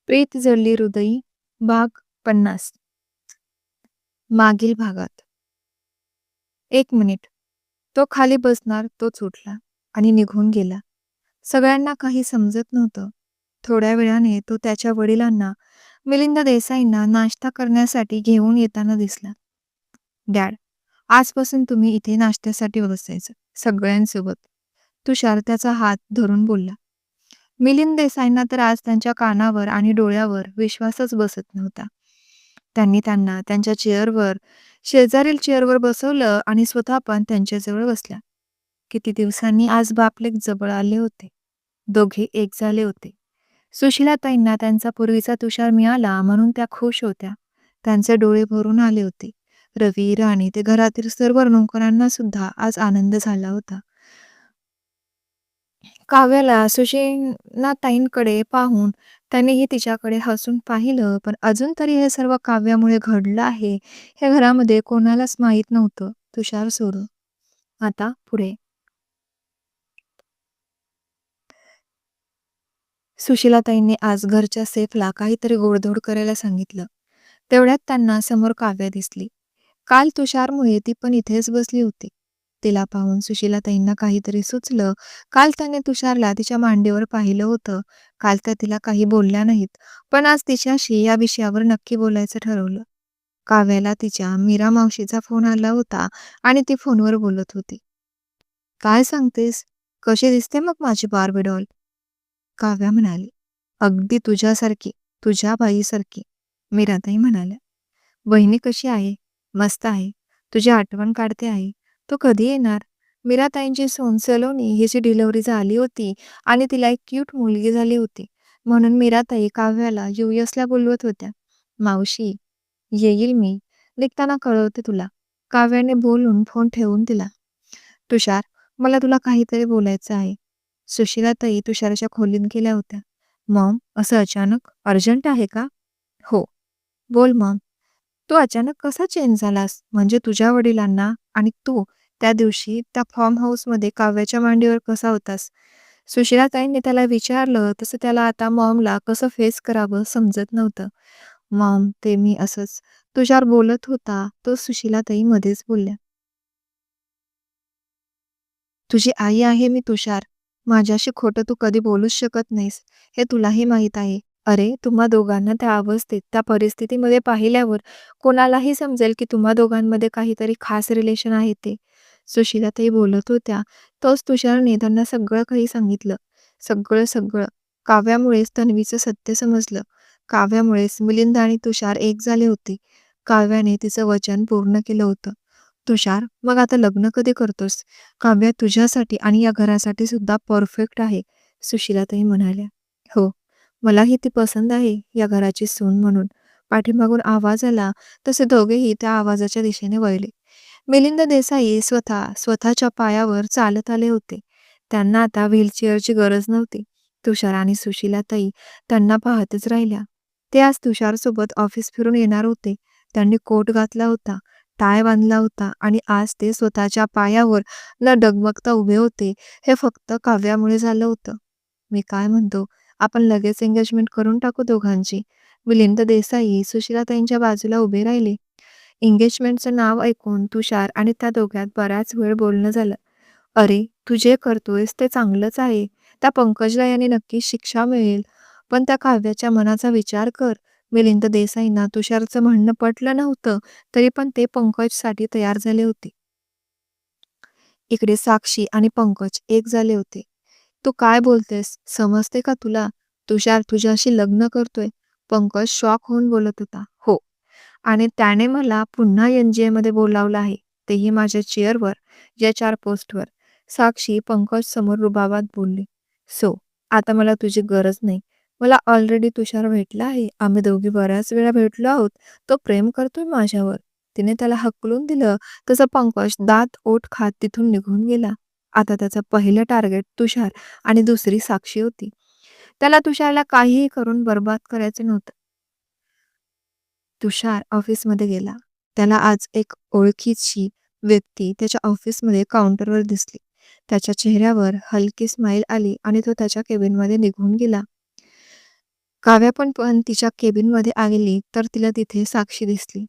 प्रीत जडली हृदयी भाग 50. मागील भागात. 1 मिनिट. तो खाली बसणार तोच उठला आणि निघून गेला. सगळ्यांना काही समजत नव्हतं. थोड्या वेळाने तो त्याच्या वडिलांना, मिलिंद देसाईंना नाश्ता करण्यासाठी घेऊन येताना दिसला. "डॅड, आजपासून तुम्ही इथे नाश्त्यासाठी बसायचं, सगळ्यांसोबत." तुषार त्याचा हात धरून बोलला. मिलिंद देसाईंना तर आज त्यांच्या कानावर आणि डोळ्यावर विश्वासच बसत नव्हता. त्यांनी त्यांना त्यांच्या चेअरवर, शेजारील चेअरवर बसवलं आणि स्वतः पण त्यांच्याजवळ बसल्या. किती दिवसांनी आज बापलेक जवळ आले होते. दोघे एक झाले होते. सुशीलाताईंना त्यांचा पूर्वीचा तुषार मिळाला म्हणून त्या खुश होत्या. त्यांचे डोळे भरून आले होते. रवी, राणी ते घरातील सर्व नोकरांना सुद्धा आज आनंद झाला होता. काव्याला सुशेणाताईंकडे पाहून त्यानेही तिच्याकडे हसून पाहिलं, पण अजून तरी हे सर्व काव्यामुळे घडलं आहे हे घरामध्ये कोणालाच माहीत नव्हतं, तुषार सोडून. आता पुढे. सुशीलाताईंनी आज घरच्या सेफला काहीतरी गोडधोड करायला सांगितलं. तेवढ्यात त्यांना समोर काव्या दिसली. काल तुषारमुळे ती पण इथेच बसली होती. तिला पाहून सुशीलाताईंना काहीतरी सुचलं. काल त्याने तुषारला तिच्या मांडीवर पाहिलं होतं. काल त्या तिला काही बोलल्या नाहीत, पण आज तिच्याशी या विषयावर नक्की बोलायचं ठरवलं. काव्याला तिच्या मीरा मावशीचा फोन आला होता आणि ती फोनवर बोलत होती. "काय सांगतेस? कशी दिसते मग माझी बार्बी डॉल?" काव्या म्हणाली. "अगदी तुझ्यासारखी, तुझ्या बाईसारखी." मीराताई म्हणाल्या. "वहिनी कशी आहे?" "मस्त आहे. तुझी आठवण काढते आहे. तो कधी येणार?" मीराताईंची सून सलोनी हिची डिलिव्हरी झाली होती आणि तिला एक क्यूट मुलगी झाली होती. म्हणून मीराताई काव्याला यूएसला बोलवत होत्या. "मावशी, येईल मी. निघताना कळवते तुला." काव्याने बोलून फोन ठेवून दिला. "तुषार, मला तुला काहीतरी बोलायचं आहे." सुशीलाताई तुषारच्या खोलीत गेल्या होत्या. "मॉम, असं अचानक? अर्जंट आहे का?" "हो." "बोल मॉम." "तू अचानक कसा चेंज झालास? म्हणजे तुझ्या वडिलांना आणि तू त्या दिवशी त्या फार्म हाऊसमध्ये काव्याच्या मांडीवर कसा होतास?" सुशीलाताईंनी त्याला विचारलं तसं त्याला आता मॉमला कसं फेस करावं समजत नव्हतं. "मॉम, ते मी असंच." तुषार बोलत होता तो सुशीलाताई मध्येच बोलल्या. "तुझी आई आहे मी तुषार. माझ्याशी खोटं तू कधी बोलूच शकत नाहीस, हे तुलाही माहीत आहे." "अरे, तुम्हा दोघांना त्या अवस्थेत, त्या परिस्थितीमध्ये पाहिल्यावर कोणालाही समजेल की तुम्हा दोघांमध्ये काहीतरी खास रिलेशन आहे ते." सुशीलाताई बोलत होत्या. तोच तुषारने त्यांना सगळं काही सांगितलं. सगळं सगळं. काव्यामुळेच तन्वीचं सत्य समजलं. काव्यामुळेच मिलिंद आणि तुषार एक झाले होते. काव्याने तिचं वचन पूर्ण केलं होतं. "तुषार, मग आता लग्न कधी करतोस? काव्या तुझ्यासाठी आणि या घरासाठी सुद्धा परफेक्ट आहे." सुशीलाताई म्हणाल्या. "हो, मलाही ती पसंत आहे या घराची सून म्हणून." पाठीमागून आवाज आला तसे दोघेही त्या आवाजाच्या दिशेने वळले. मिलिंद देसाई स्वतःच्या पायावर चालत आले होते. त्यांना आता व्हीलचेअरची गरज नव्हती. तुषार आणि सुशीलाताई त्यांना पाहतच राहिल्या. ते आज तुषारसोबत ऑफिस फिरून येणार होते. त्यांनी कोट घातला होता, टाय बांधला होता आणि आज ते स्वतःच्या पायावर न डगमगता उभे होते. हे फक्त काव्यामुळे झालं होतं. "मी काय म्हणतो, आपण लगेच एंगेजमेंट करून टाकू दोघांची." मिलिंद देसाई सुशीलाताईंच्या बाजूला उभे राहिले. एंगेजमेंटचं नाव ऐकून तुषार आणि त्या दोघांत बराच वेळ बोलणं झालं. "अरे, तू जे करतोयस ते चांगलंच आहे. त्या पंकजला याने नक्कीच शिक्षा मिळेल. पण त्या काव्याच्या मनाचा विचार कर." मिलिंद देसाईंना तुषारचं म्हणणं पटलं नव्हतं, तरी पण ते पंकजसाठी तयार झाले होते. इकडे साक्षी आणि पंकज एक झाले होते. "तू काय बोलतेस? समजते का तुला? तुषार तुझ्याशी लग्न करतोय." पंकज शॉक होऊन बोलत होता. "हो, आणि त्याने मला पुन्हा NGA मध्ये बोलावलं आहे, तेही माझ्या चेअरवर, HR पोस्टवर." साक्षी पंकज समोर रुबाबात बोलली. "सो, आता मला तुझी गरज नाही. मला ऑलरेडी तुषार भेटला आहे. आम्ही दोघी बऱ्याच वेळा भेटलो आहोत. तो प्रेम करतोय माझ्यावर." तिने त्याला हकलून दिलं तसं पंकज दात ओठ खात तिथून निघून गेला. आता त्याचं पहिलं टार्गेट तुषार आणि दुसरी साक्षी होती. त्याला तुषारला काहीही करून बरबाद करायचं नव्हतं. तुषार ऑफिसमध्ये गेला. त्याला आज एक ओळखीची व्यक्ती त्याच्या ऑफिसमध्ये काउंटरवर दिसली. त्याच्या चेहऱ्यावर हलकी स्माईल आली आणि तो त्याच्या केबिनमध्ये निघून गेला. काव्या पण तिच्या केबिनमध्ये आली तर तिला तिथे साक्षी दिसली.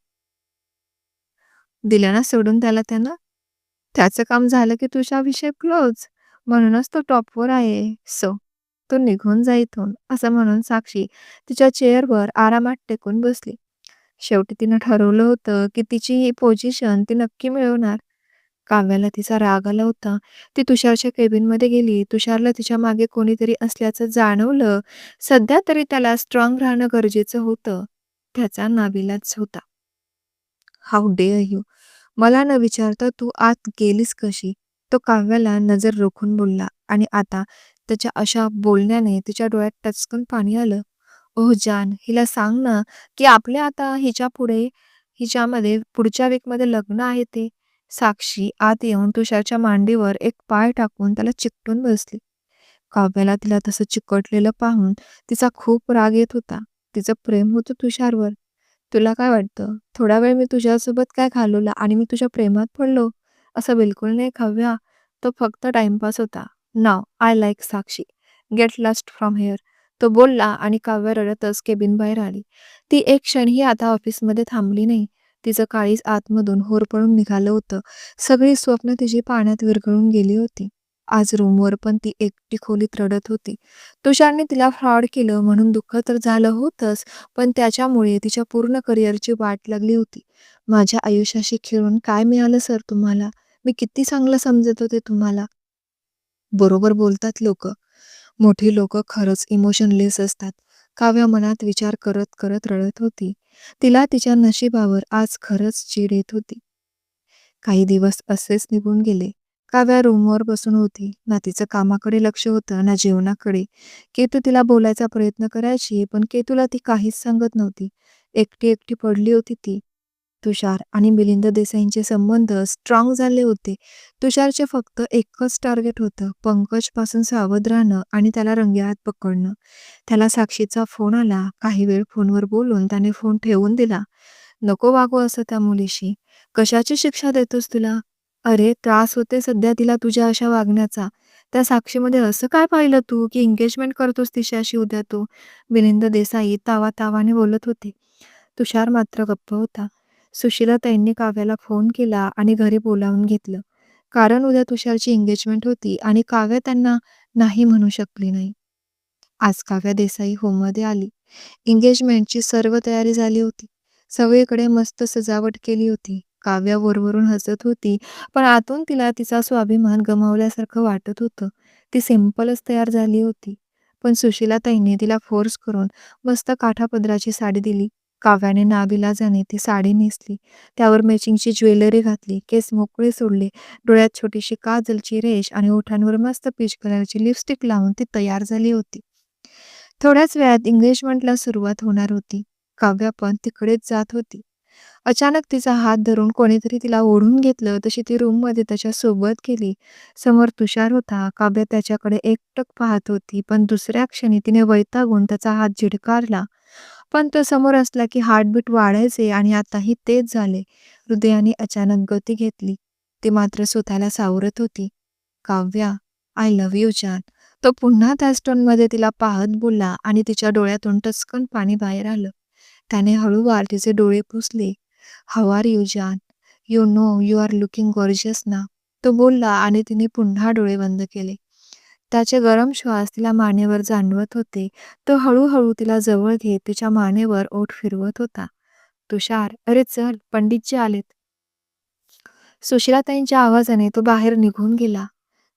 दिलं ना सोडून त्यानं. त्याचं काम झालं की तुझा विषय क्लोज. म्हणूनच तो टॉपवर आहे. सो तो निघून जा इथून, असं म्हणून साक्षी तिच्या चेअरवर आरामात टेकून बसली. शेवटी तिनं ठरवलं होतं की तिची ही पोझिशन ती नक्की मिळवणार. काव्याला तिचा राग आला होता. ती तुषारच्या केबिनमध्ये गेली. तुषारला तिच्या मागे कोणीतरी असल्याचं जाणवलं. सध्या तरी त्याला स्ट्रॉंग राहणं गरजेचं होतं. त्याचा नाविलाज होता. How dare you! मला न विचारता तू आत गेलीस कशी? तो काव्याला नजर रोखून बोलला आणि आता त्याच्या अशा बोलण्याने तिच्या डोळ्यात टचकन पाणी आलं. ओह जान, हिला सांग ना की आपल्या आता हिच्यामध्ये पुढच्या वीकमध्ये लग्न आहे ते. साक्षी आत येऊन तुषारच्या मांडीवर एक पाय टाकून त्याला चिकटून बसली. काव्याला तिला तसं चिकटलेलं पाहून तिचा खूप राग येत होता. तिचं प्रेम होतं तुषारवर. तुला काय वाटतं, थोडा वेळ मी तुझ्यासोबत काय घालवला आणि मी तुझ्या प्रेमात पडलो? असं बिलकुल नाही काव्या. तो फक्त टाइमपास होता. Now I like Sakshi. Get lost from here. तो बोलला आणि काव्य रडतच केबिन बाहेर आली. ती एक क्षणही आता ऑफिसमध्ये थांबली नाही. तिचं काळीज आतमधून होरपळून निघालं होतं. सगळी स्वप्न तिची पाण्यात विरघळून गेली होती. आज रूमवर पण ती एकटी खोलीत रडत होती. तुषारने तिला फ्रॉड केलं म्हणून दुःख तर झालं होतंच, पण त्याच्यामुळे तिच्या पूर्ण करिअरची वाट लागली होती. माझ्या आयुष्याशी खेळून काय मिळालं सर तुम्हाला? मी किती चांगलं समजत होते तुम्हाला. बरोबर बोलतात लोक. मोठी लोक खरंच इमोशनलेस असतात. काव्य मनात विचार करत करत रडत होती. तिला तिच्या नशिबावर आज खरंच चीड येत होती. काही दिवस असेच निघून गेले. काव्या रूमवर बसून होती. ना तिचं कामाकडे लक्ष होतं ना जेवणाकडे. केतू तिला बोलायचा प्रयत्न करायची, पण केतूला ती काहीच सांगत नव्हती. एकटी एकटी पडली होती ती. तुषार आणि मिलिंद देसाईंचे संबंध स्ट्रॉंग झाले होते. तुषारचे फक्त एकच टार्गेट होतं, पंकजपासून सावध राहणं आणि त्याला रंगेहात पकडणं. त्याला साक्षीचा फोन आला. काही वेळ फोनवर बोलून त्याने फोन ठेवून दिला. नको वागू असं त्या मुलीशी. कशाची शिक्षा देतोस तुला? अरे त्रास होते सध्या तिला तुझ्या अशा वागण्याचा. त्या साक्षीमध्ये असं काय पाहिलं तू की एंगेजमेंट करतोस तिच्याशी उद्या तू? मिलिंद देसाई तावातावाने बोलत होते. तुषार मात्र गप्प होता. सुशीलाताईंनी काव्याला फोन केला आणि घरी बोलावून घेतलं. कारण उद्या तुषारची एंगेजमेंट होती आणि काव्य त्यांना नाही म्हणू शकली नाही. आज काव्या देसाई होममध्ये आली. एंगेजमेंटची सर्व तयारी झाली होती. सगळीकडे मस्त सजावट केली होती. काव्या वरवरून हसत होती, पण आतून तिला तिचा स्वाभिमान गमावल्यासारखं वाटत होतं. ती सिंपलच तयार झाली होती. पण सुशीलाताईंनी तिला फोर्स करून मस्त काठापदराची साडी दिली. काव्याने नाविलाजाने ती साडी नेसली. त्यावर मॅचिंगची ज्वेलरी घातली. केस मोकळे सोडले. डोळ्यात छोटीशी काजलची रेष आणि ओठांवर मस्त पीच कलरची लिपस्टिक लावून ती तयार झाली होती. थोड्याच वेळात एंगेजमेंटला सुरुवात होणार होती. काव्या पण तिकडेच जात होती. अचानक तिचा हात धरून कोणीतरी तिला ओढून घेतलं तशी ती रूममध्ये त्याच्या सोबत गेली. समोर तुषार होता. काव्य त्याच्याकडे एकटक पाहत होती, पण दुसऱ्या क्षणी तिने वैतागून त्याचा हात झिडकारला. पण तो समोर असला की हार्टबीट वाढायचे आणि आताही तेच झाले. हृदयाने अचानक गती घेतली. ती मात्र स्वतःला सावरत होती. काव्या, आय लव्ह यू जान. तो पुन्हा त्याच टोनमध्ये तिला पाहत बोलला आणि तिच्या डोळ्यातून टचकन पाणी बाहेर आलं. त्याने हळूवार तिचे डोळे पुसले. How are you jaan? You know you are looking gorgeous ना. तो बोलला आणि तिने पुन्हा डोळे बंद केले. त्याचे गरम श्वास तिला मानेवर जाणवत होते. तो हळूहळू तिला जवळ घेत तिच्या मानेवर ओठ फिरवत होता. तुषार, अरे चल, पंडितजी आलेत. सुशीलाताईंच्या आवाजाने तो बाहेर निघून गेला.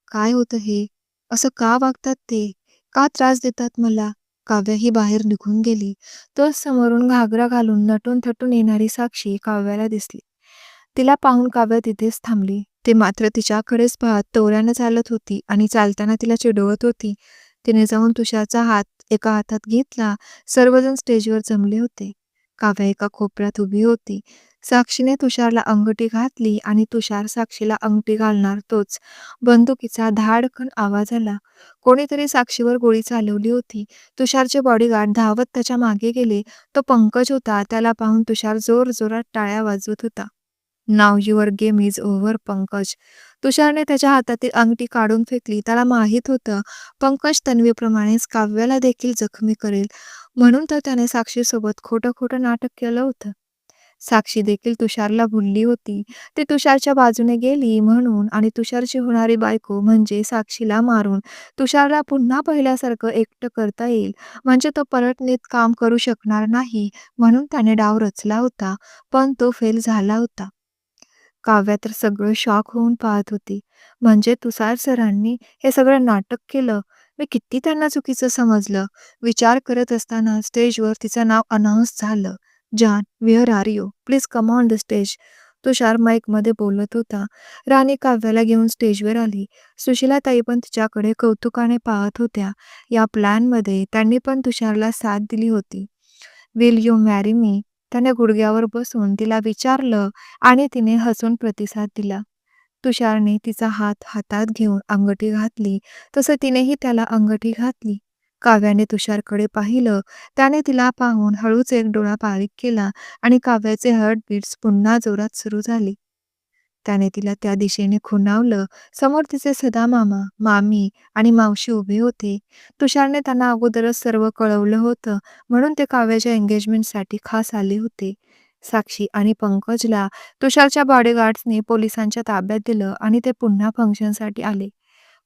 काय होतं हे? असं का वागतात ते? का त्रास देतात मला? काव्या ही बाहेर निघून गेली. तोच समोरून घागरा घालून नटून थटून येणारी साक्षी काव्याला दिसली. तिला पाहून काव्य तिथेच थांबली. ती मात्र तिच्याकडेच पाहत तोऱ्यानं चालत होती आणि चालताना तिला चिडवत होती. तिने जाऊन तुषारचा हात एका हातात घेतला. सर्वजण स्टेजवर जमले होते. काव्या एका कोपऱ्यात उभी होती. साक्षीने तुषारला अंगठी घातली आणि तुषार साक्षीला अंगठी घालणार तोच बंदुकीचा धाडकन आवाज आला. कोणीतरी साक्षीवर गोळी चालवली होती. तुषारचे बॉडीगार्ड धावत त्याच्या मागे गेले. तो पंकज होता. त्याला पाहून तुषार जोरजोरात टाळ्या वाजवत होता. Now your game is over Pankaj. तुषारने त्याच्या हातातील अंगठी काढून फेकली. त्याला माहीत होतं पंकज तन्वीप्रमाणेच काव्याला देखील जखमी करेल, म्हणून तर त्याने साक्षीसोबत खोटं खोटं नाटक केलं होतं. साक्षी देखील तुषारला भुलली होती. ती तुषारच्या बाजूने गेली म्हणून आणि तुषारची होणारी बायको म्हणजे साक्षीला मारून तुषारला पुन्हा पहिल्यासारखं एकटं करता येईल, म्हणजे तो परत नीट काम करू शकणार नाही, म्हणून त्याने डाव रचला होता. पण तो फेल झाला होता. काव्या तर सगळं शॉक होऊन पाहत होती. म्हणजे तुषार सरांनी हे सगळं नाटक केलं. मी किती त्यांना चुकीचं समजलं. विचार करत असताना स्टेजवर तिचं नाव अनाउन्स झालं. "Jaan, where are you? Please come on the stage." Tushar माईकमध्ये बोलत होता. राणी काव्याला घेऊन स्टेजवर आली. सुशीलाताई पण तिच्याकडे कौतुकाने पाहत होत्या. या प्लॅनमध्ये त्यांनी पण तुषारला साथ दिली होती. "Will you marry me?" त्याने गुडघ्यावर बसून तिला विचारलं आणि तिने हसून प्रतिसाद दिला. तुषारने तिचा हात हातात घेऊन अंगठी घातली, तसं तिनेही त्याला अंगठी घातली. काव्याने तुषारकडे पाहिलं. त्याने तिला पाहून हळूच एक डोळा बारीक केला आणि काव्याचे हार्टबीट्स पुन्हा जोरात सुरू झाले. त्याने तिला त्या दिशेने खुणावलं. समोर तिचे सदामामा, मामी आणि मावशी उभे होते. तुषारने त्यांना अगोदरच सर्व कळवलं होतं, म्हणून ते काव्याच्या एंगेजमेंटसाठी खास आले होते. साक्षी आणि पंकजला तुषारच्या बॉडीगार्ड्सने पोलिसांच्या ताब्यात दिलं आणि ते पुन्हा फंक्शनसाठी आले.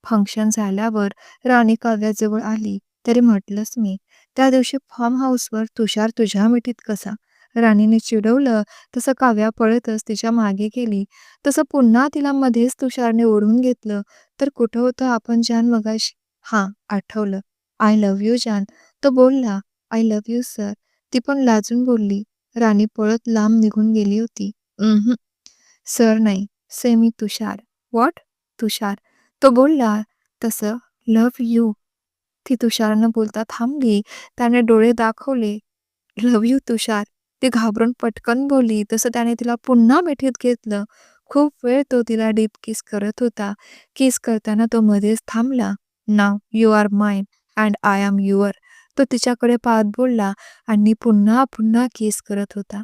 फंक्शन झाल्यावर राणी काव्याजवळ आली. "तरी म्हटलंच मी, त्या दिवशी फार्म हाऊसवर तुषार तुझ्या मिठीत कसा?" राणीने चिडवलं. तसं काव्या पळतच तिच्या मागे गेली. तसं पुन्हा तिला मध्येच तुषारने ओढून घेतलं. "तर कुठं होतं आपण जान मगाशी?" "हां, आठवलं. आय लव्ह यू जान." तो बोलला. "I love you sir." ती पण लाजून बोलली. राणी पळत लांब निघून गेली होती. सर नाही, से मी तुषार." "व्हॉट? तुषार?" तो बोलला. "तसं लव्ह यू." ती तुषार न बोलता थांबली. त्याने डोळे दाखवले. "लव्ह यू तुषार." ती घाबरून पटकन बोलली. तसं त्याने तिला पुन्हा मिठीत घेतलं. खूप वेळ तो तिला डीप किस करत होता. किस करताना तो मध्येच थांबला. "Now you are mine and I am your." तो तिच्याकडे पाहत बोलला आणि पुन्हा पुन्हा किस करत होता.